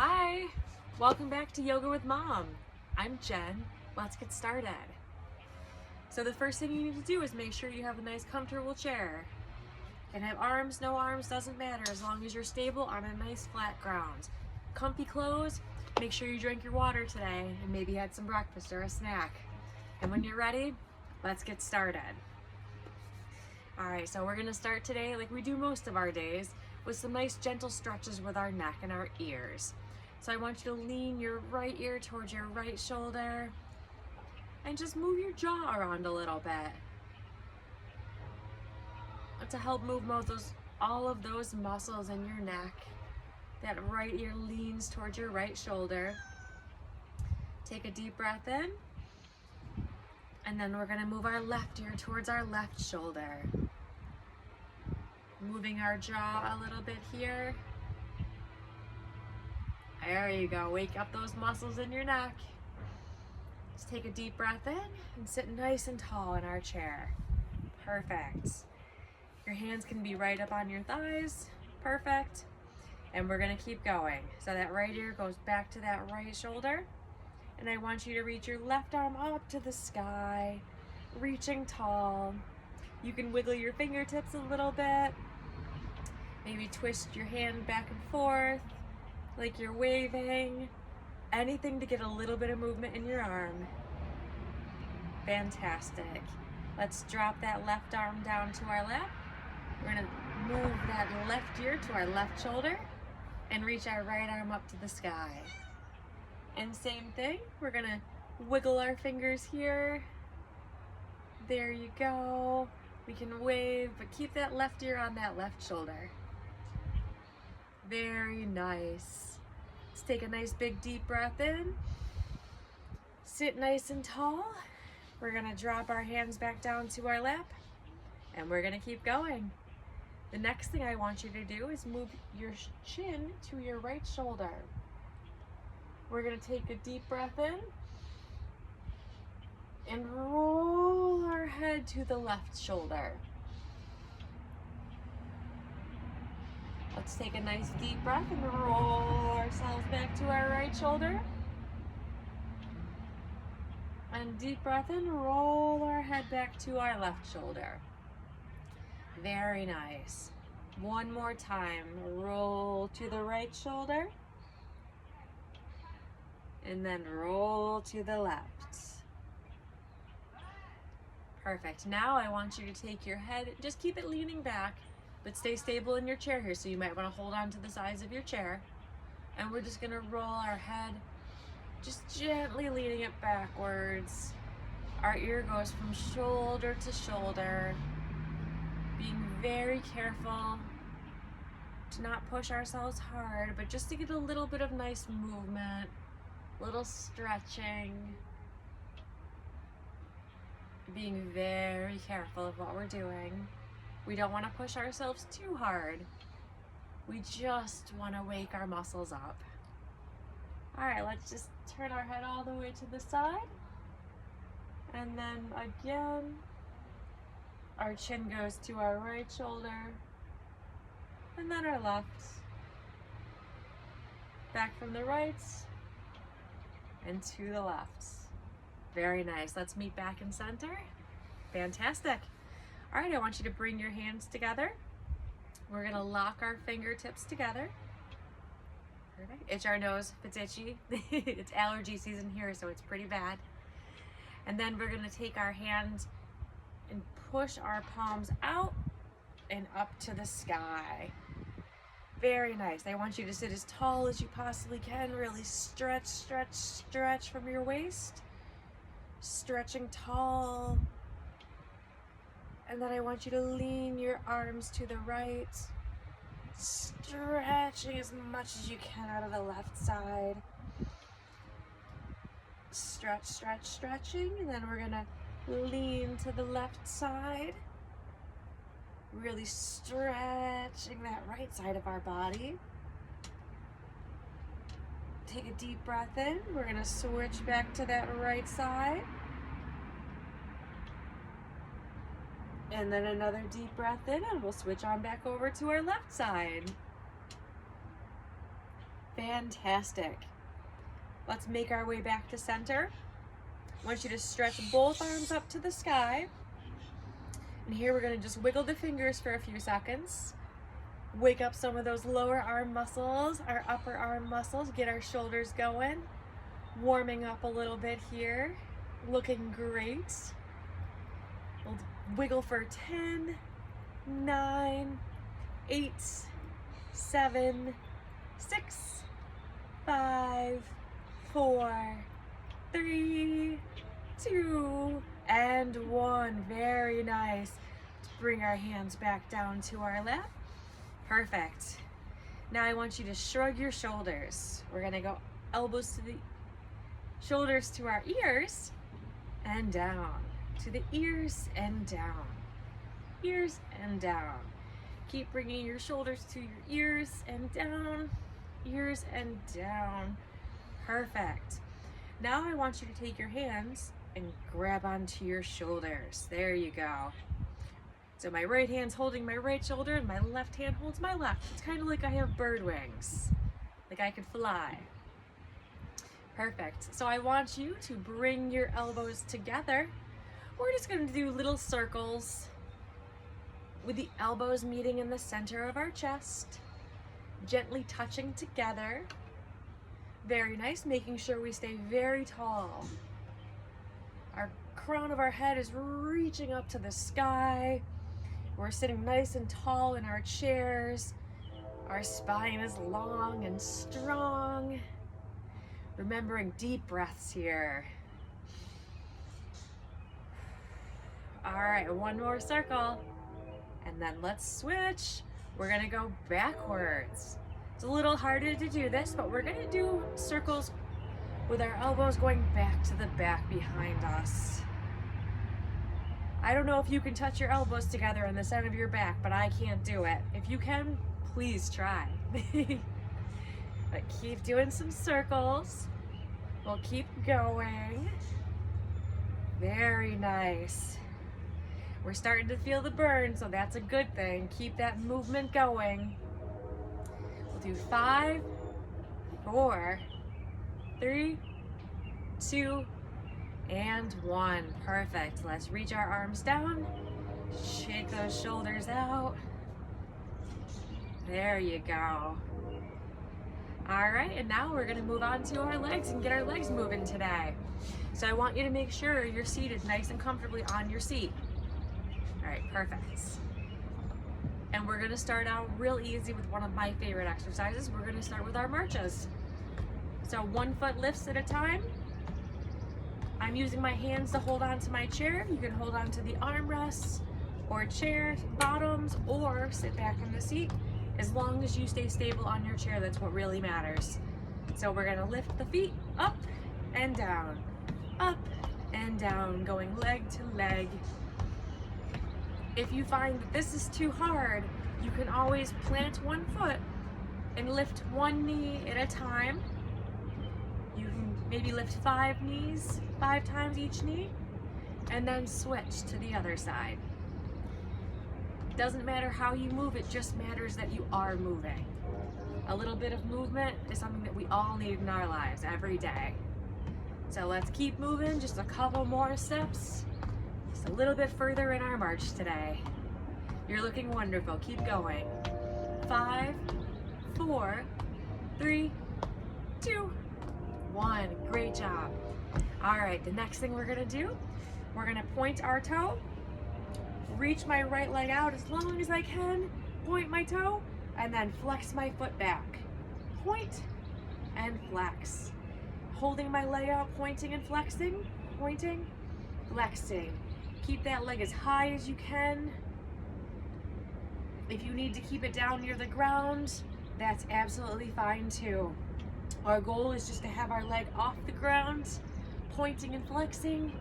Hi, welcome back to Yoga with Mom. I'm Jen. Let's get started. So the first thing you need to do is make sure you have a nice comfortable chair. You can have arms, no arms, doesn't matter as long as you're stable on a nice flat ground. Comfy clothes, make sure you drink your water today and maybe had some breakfast or a snack. And when you're ready, let's get started. Alright, so we're going to start today like we do most of our days with some nice gentle stretches with our neck and our ears. So I want you to lean your right ear towards your right shoulder and just move your jaw around a little bit to help move all of those muscles in your neck. That right ear leans towards your right shoulder. Take a deep breath in, and then we're going to move our left ear towards our left shoulder. Moving our jaw a little bit here. There you go. Wake up those muscles in your neck. Just take a deep breath in and sit nice and tall in our chair. Perfect. Your hands can be right up on your thighs. Perfect. And we're going to keep going. So that right ear goes back to that right shoulder. And I want you to reach your left arm up to the sky, reaching tall. You can wiggle your fingertips a little bit. Maybe twist your hand back and forth like you're waving. Anything to get a little bit of movement in your arm. Fantastic. Let's drop that left arm down to our lap. We're going to move that left ear to our left shoulder and reach our right arm up to the sky. And same thing, we're going to wiggle our fingers here. There you go. We can wave, but keep that left ear on that left shoulder. Very nice. Let's take a nice big deep breath in. Sit nice and tall. We're going to drop our hands back down to our lap, and we're going to keep going. The next thing I want you to do is move your chin to your right shoulder. We're going to take a deep breath in and roll our head to the left shoulder. Let's take a nice deep breath and roll ourselves back to our right shoulder. And deep breath in, roll our head back to our left shoulder. Very nice. One more time. Roll to the right shoulder. And then roll to the left. Perfect. Now I want you to take your head, just keep it leaning back, but stay stable in your chair here. So you might want to hold on to the sides of your chair. And we're just going to roll our head, just gently leaning it backwards. Our ear goes from shoulder to shoulder. Being very careful to not push ourselves hard, but just to get a little bit of nice movement, little stretching. Being very careful of what we're doing. We don't want to push ourselves too hard. We just want to wake our muscles up. All right, let's just turn our head all the way to the side. And then again, our chin goes to our right shoulder. And then our left. Back from the right and to the left. Very nice. Let's meet back in center. Fantastic. All right, I want you to bring your hands together. We're going to lock our fingertips together. Perfect. Itch our nose if it's itchy. It's allergy season here, so it's pretty bad. And then we're going to take our hands and push our palms out and up to the sky. Very nice. I want you to sit as tall as you possibly can. Really stretch, stretch, stretch from your waist. Stretching tall. And then I want you to lean your arms to the right. Stretching as much as you can out of the left side. Stretch, stretch, stretching. And then we're going to lean to the left side. Really stretching that right side of our body. Take a deep breath in. We're going to switch back to that right side. And then another deep breath in, and we'll switch on back over to our left side. Fantastic. Let's make our way back to center. I want you to stretch both arms up to the sky. And here we're going to just wiggle the fingers for a few seconds. Wake up some of those lower arm muscles, our upper arm muscles, get our shoulders going. Warming up a little bit here. Looking great. We'll wiggle for 10, 9, 8, 7, 6, 5, 4, 3, 2, and 1. Very nice. Let's bring our hands back down to our lap. Perfect. Now I want you to shrug your shoulders. We're gonna go elbows to the shoulders to our ears and down. To the ears and down. Ears and down. Keep bringing your shoulders to your ears and down. Ears and down. Perfect. Now I want you to take your hands and grab onto your shoulders. There you go. So my right hand's holding my right shoulder and my left hand holds my left. It's kind of like I have bird wings, like I could fly. Perfect. So I want you to bring your elbows together. We're just going to do little circles with the elbows meeting in the center of our chest, gently touching together. Very nice, making sure we stay very tall. Our crown of our head is reaching up to the sky. We're sitting nice and tall in our chairs. Our spine is long and strong. Remembering deep breaths here. All right, one more circle. And then let's switch. We're gonna go backwards. It's a little harder to do this, but we're gonna do circles with our elbows going back to the back behind us. I don't know if you can touch your elbows together on the side of your back, but I can't do it. If you can, please try. But keep doing some circles. We'll keep going. Very nice. We're starting to feel the burn, so that's a good thing. Keep that movement going. We'll do 5, 4, 3, 2, and 1. Perfect. Let's reach our arms down. Shake those shoulders out. There you go. All right, and now we're gonna move on to our legs and get our legs moving today. So I want you to make sure you're seated nice and comfortably on your seat. All right, perfect. And we're gonna start out real easy with one of my favorite exercises. We're gonna start with our marches. So 1 foot lifts at a time. I'm using my hands to hold on to my chair. You can hold on to the armrests or chair bottoms or sit back in the seat. As long as you stay stable on your chair, that's what really matters. So we're gonna lift the feet up and down, going leg to leg. If you find that this is too hard, you can always plant 1 foot and lift 1 knee at a time. You can maybe lift 5 knees, 5 times each knee, and then switch to the other side. Doesn't matter how you move, it just matters that you are moving. A little bit of movement is something that we all need in our lives every day. So let's keep moving, just a couple more steps. Just a little bit further in our march today. You're looking wonderful, keep going. 5, 4, 3, 2, 1, great job. All right, the next thing we're gonna do, we're gonna point our toe, reach my right leg out as long as I can, point my toe, and then flex my foot back. Point and flex. Holding my leg out, pointing and flexing, pointing, flexing. Keep that leg as high as you can. If you need to keep it down near the ground, that's absolutely fine too. Our goal is just to have our leg off the ground, pointing and flexing,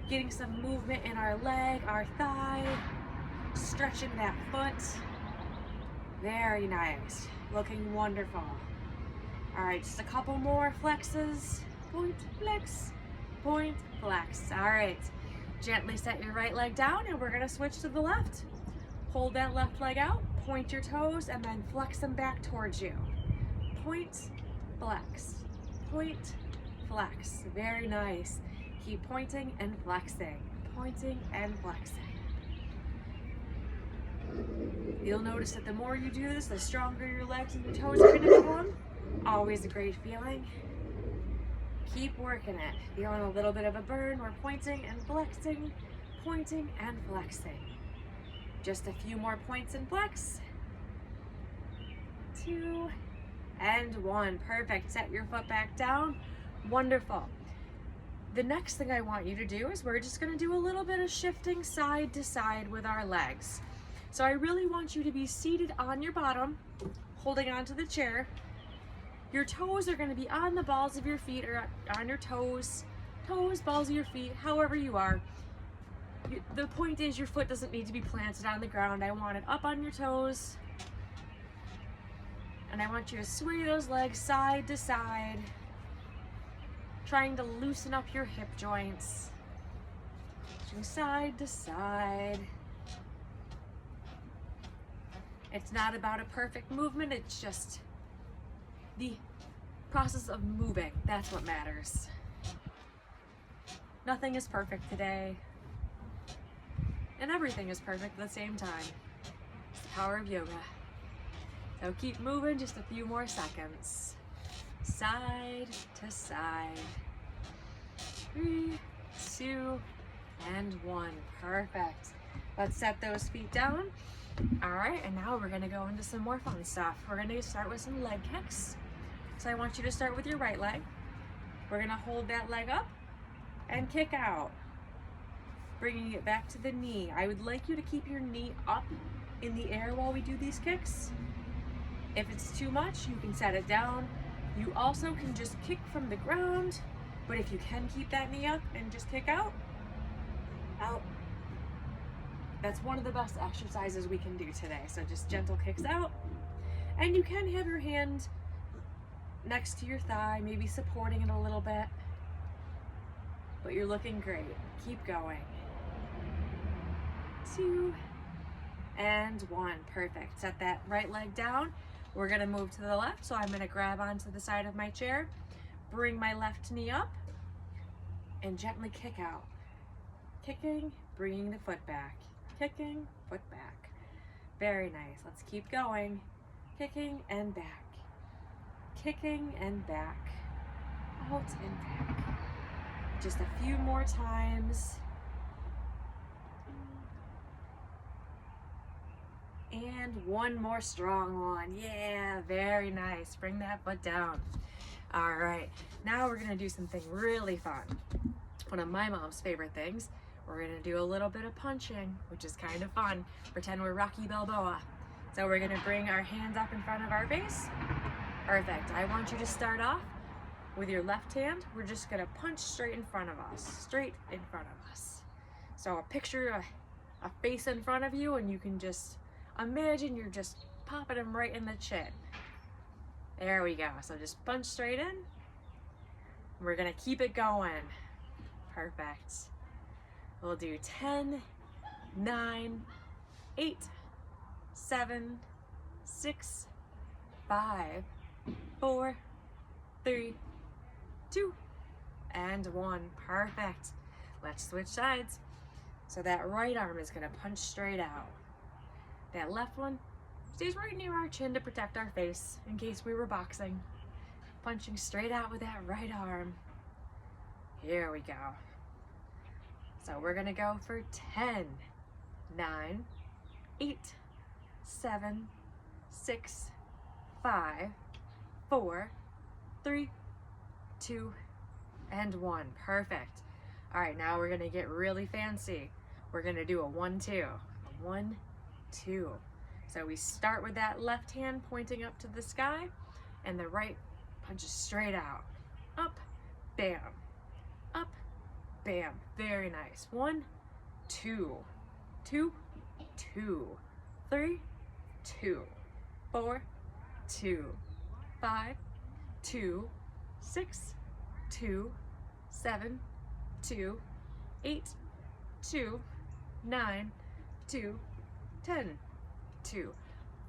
getting some movement in our leg, our thigh, stretching that foot. Very nice, looking wonderful. All right, just a couple more flexes. Point, flex, point, flex. All right, gently set your right leg down and we're gonna switch to the left. Hold that left leg out, point your toes, and then flex them back towards you. Point flex, point, flex. Very nice. Keep pointing and flexing, pointing and flexing. You'll notice that the more you do this, the stronger your legs and your toes are going to become. Always a great feeling. Keep working it. Feeling a little bit of a burn. We're pointing and flexing, pointing and flexing. Just a few more points and flex. 2 and 1. Perfect. Set your foot back down. Wonderful. The next thing I want you to do is we're just going to do a little bit of shifting side to side with our legs. So I really want you to be seated on your bottom, holding onto the chair. Your toes are going to be on the balls of your feet or on your toes, balls of your feet, however you are. The point is your foot doesn't need to be planted on the ground. I want it up on your toes. And I want you to sway those legs side to side, trying to loosen up your hip joints. From side to side. It's not about a perfect movement, it's just the process of moving. That's what matters. Nothing is perfect today. And everything is perfect at the same time. It's the power of yoga. So keep moving just a few more seconds. Side to side. 3, 2, and 1. Perfect. Let's set those feet down. All right, and now we're gonna go into some more fun stuff. We're gonna start with some leg kicks. So I want you to start with your right leg. We're gonna hold that leg up and kick out, bringing it back to the knee. I would like you to keep your knee up in the air while we do these kicks. If it's too much, you can set it down. You also can just kick from the ground, but if you can keep that knee up and just kick out, out. That's one of the best exercises we can do today. So just gentle kicks out. And you can have your hand next to your thigh, maybe supporting it a little bit. But you're looking great. Keep going. 2 and 1. Perfect. Set that right leg down. We're gonna move to the left. So I'm gonna grab onto the side of my chair, bring my left knee up, and gently kick out. Kicking, bringing the foot back. Kicking, foot back. Very nice. Let's keep going. Kicking and back. Kicking and back. Out and back. Just a few more times. And one more strong one. Yeah, very nice. Bring that foot down. All right, now we're gonna do something really fun. One of my mom's favorite things. We're gonna do a little bit of punching, which is kind of fun. Pretend we're Rocky Balboa. So we're gonna bring our hands up in front of our face. Perfect. I want you to start off with your left hand. We're just gonna punch straight in front of us, straight in front of us. So picture a face in front of you, and you can just imagine you're just popping them right in the chin. There we go. So just punch straight in. We're gonna keep it going. Perfect. We'll do 10, 9, 8, 7, 6, 5, 4, 3, 2, and 1. Perfect. Let's switch sides. So that right arm is gonna punch straight out. That left one stays right near our chin to protect our face in case we were boxing. Punching straight out with that right arm. Here we go. So we're gonna go for 10, 9, 8, 7, 6, 5, 4, 3, 2, and 1. Perfect. All right, now we're gonna get really fancy. We're gonna do a 1-2. A 1-2. So we start with that left hand pointing up to the sky, and the right punches straight out. Up, bam. Up, bam. Very nice. 1, 2, 2, 2, 3, 2, 4, 2, 5, 2, 6, 2, 7, 2, 8, 2, 9, 2, 10, 2.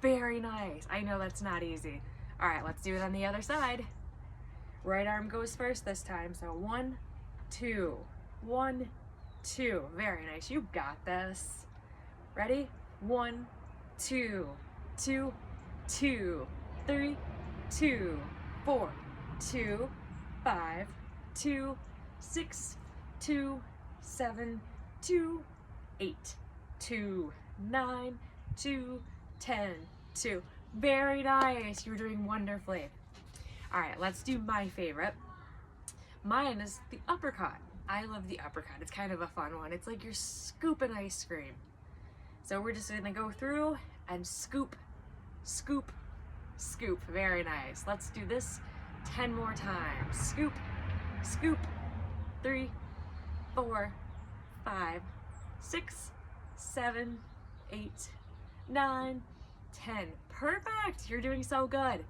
Very nice. I know that's not easy. All right, let's do it on the other side. Right arm goes first this time. So 1, 2, 1, 2. Very nice. You got this. Ready? 1, 2, 2, 2, 3, 2, 4, 2, 5, 2, 6, 2, 7, 2, 8, 2, 9, 2, 10, 2. Very nice. You're doing wonderfully. All right, let's do my favorite. Mine is the uppercut. I love the uppercut. It's kind of a fun one. It's like you're scooping ice cream. So we're just gonna go through and scoop, scoop, scoop. Very nice. Let's do this 10 more times. Scoop, scoop. 3, 4, 5, 6, 7, 8, 9, 10. Perfect. You're doing so good.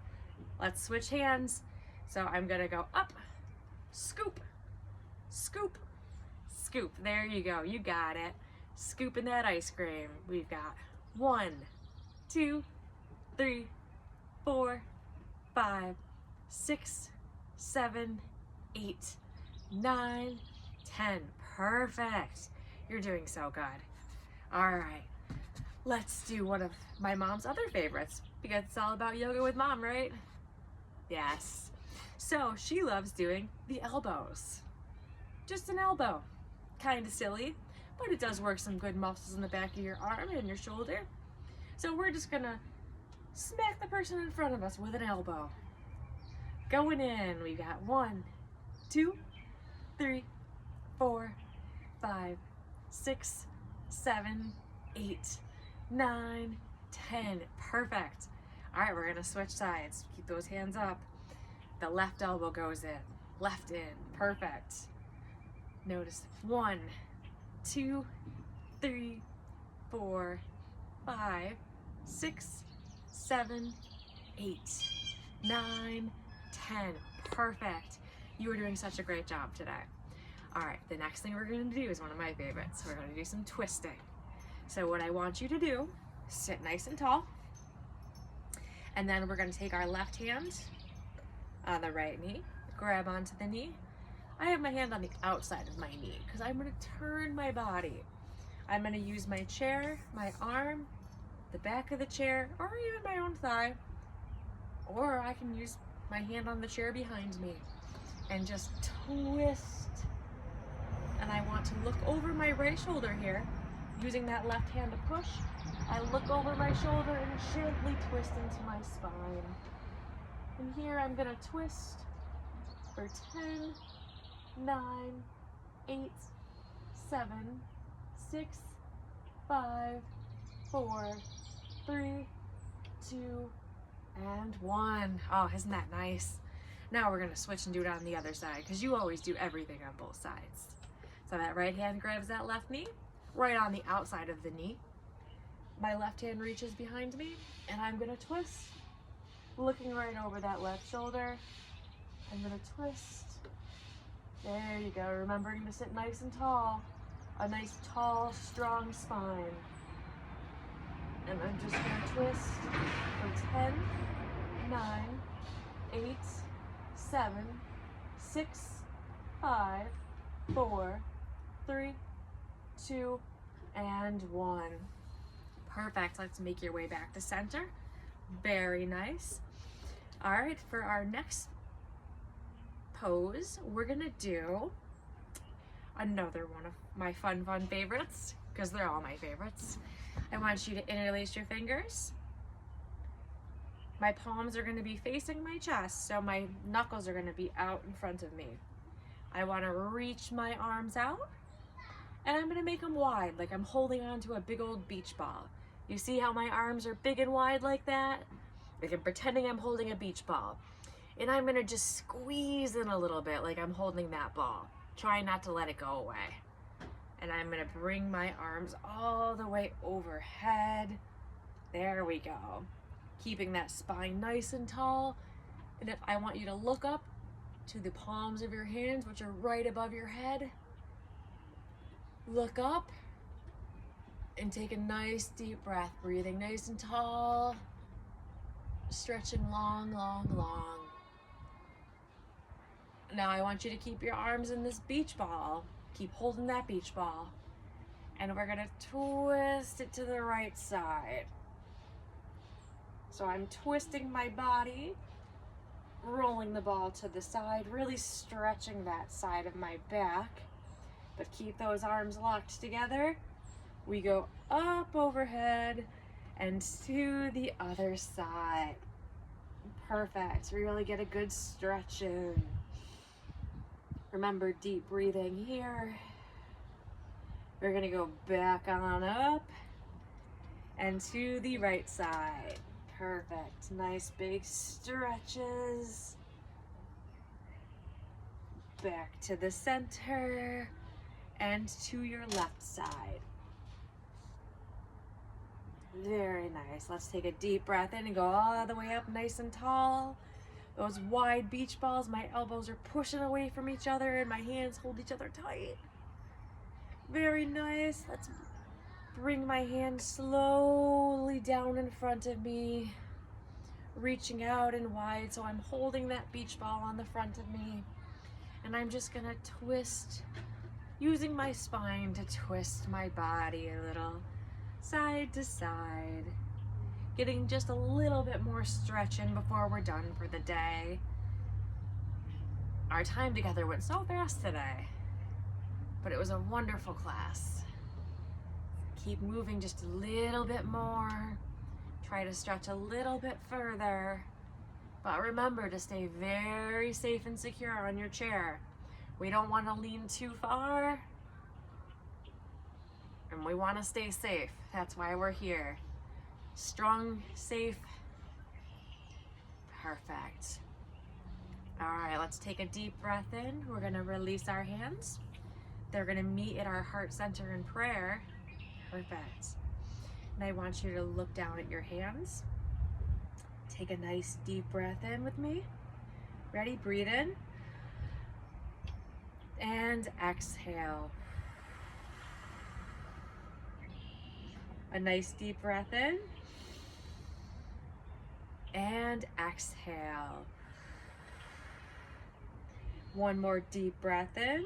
Let's switch hands. So I'm gonna go up, scoop, scoop, scoop. There you go. You got it. Scooping that ice cream. We've got 1, 2, 3, 4, 5, 6, 7, 8, 9, 10. Perfect. You're doing so good. All right. Let's do one of my mom's other favorites because it's all about yoga with mom, right? Yes. So she loves doing the elbows. Just an elbow. Kind of silly, but it does work some good muscles in the back of your arm and your shoulder. So we're just gonna smack the person in front of us with an elbow. Going in, we got 1, 2, 3, 4, 5, 6, 7, 8, 9, 10. Perfect. All right, we're gonna switch sides. Keep those hands up. The left elbow goes in, left in. Perfect. Notice 1, 2, 3, 4, 5, 6, 7, 8, 9, 10. Perfect. You are doing such a great job today. All right, the next thing we're going to do is one of my favorites. We're going to do some twisting. So what I want you to do, sit nice and tall, and then we're going to take our left hand on the right knee, grab onto the knee. I have my hand on the outside of my knee because I'm going to turn my body. I'm going to use my chair, my arm, the back of the chair, or even my own thigh, or I can use my hand on the chair behind me and just twist. And I want to look over my right shoulder here, using that left hand to push. I look over my shoulder and gently twist into my spine. And here I'm gonna twist for 10, 9, 8, 7, 6, 5, 4, 3, 2, and 1. Oh, isn't that nice? Now we're gonna switch and do it on the other side because you always do everything on both sides. So that right hand grabs that left knee, right on the outside of the knee. My left hand reaches behind me and I'm gonna twist, looking right over that left shoulder. I'm gonna twist. There you go, remembering to sit nice and tall. A nice, tall, strong spine. And I'm just gonna twist for 10, 9, 8, 7, 6, 5, 4, 3, 2, and 1. Perfect. Let's make your way back to center. Very nice. All right, for our next pose, we're gonna do another one of my fun favorites, because they're all my favorites. I want you to interlace your fingers. My palms are going to be facing my chest, so my knuckles are going to be out in front of me. I want to reach my arms out, and I'm going to make them wide, like I'm holding on to a big old beach ball. You see how my arms are big and wide like that? Like I'm pretending I'm holding a beach ball. And I'm going to just squeeze in a little bit like I'm holding that ball. Try not to let it go away. And I'm going to bring my arms all the way overhead. There we go. Keeping that spine nice and tall. And if I want you to look up to the palms of your hands, which are right above your head, look up and take a nice deep breath, breathing nice and tall, stretching long, long, long. Now I want you to keep your arms in this beach ball. Keep holding that beach ball. And we're gonna twist it to the right side. So I'm twisting my body, rolling the ball to the side, really stretching that side of my back. But keep those arms locked together. We go up overhead and to the other side. Perfect. Really get a good stretch in. Remember, deep breathing here. We're gonna go back on up and to the right side. Perfect. Nice big stretches. Back to the center and to your left side. Very nice. Let's take a deep breath in and go all the way up nice and tall. Those wide beach balls, my elbows are pushing away from each other and my hands hold each other tight. Very nice. Let's bring my hand slowly down in front of me, reaching out and wide. So I'm holding that beach ball on the front of me. And I'm just gonna twist, using my spine to twist my body a little, side to side. Getting just a little bit more stretch in before we're done for the day. Our time together went so fast today, but it was a wonderful class. Keep moving just a little bit more. Try to stretch a little bit further, but remember to stay very safe and secure on your chair. We don't want to lean too far, and we want to stay safe. That's why we're here. Strong, safe, perfect. All right, let's take a deep breath in. We're gonna release our hands. They're gonna meet at our heart center in prayer. Perfect. And I want you to look down at your hands. Take a nice deep breath in with me. Ready? Breathe in. And exhale. A nice deep breath in. And exhale. One more deep breath in.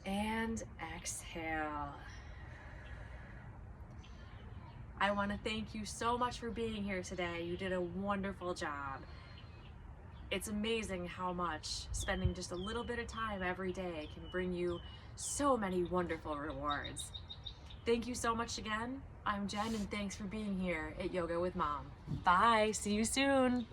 And exhale. I want to thank you so much for being here today. You did a wonderful job. It's amazing how much spending just a little bit of time every day can bring you so many wonderful rewards. Thank you so much again. I'm Jen, and thanks for being here at Yoga with Mom. Bye. See you soon.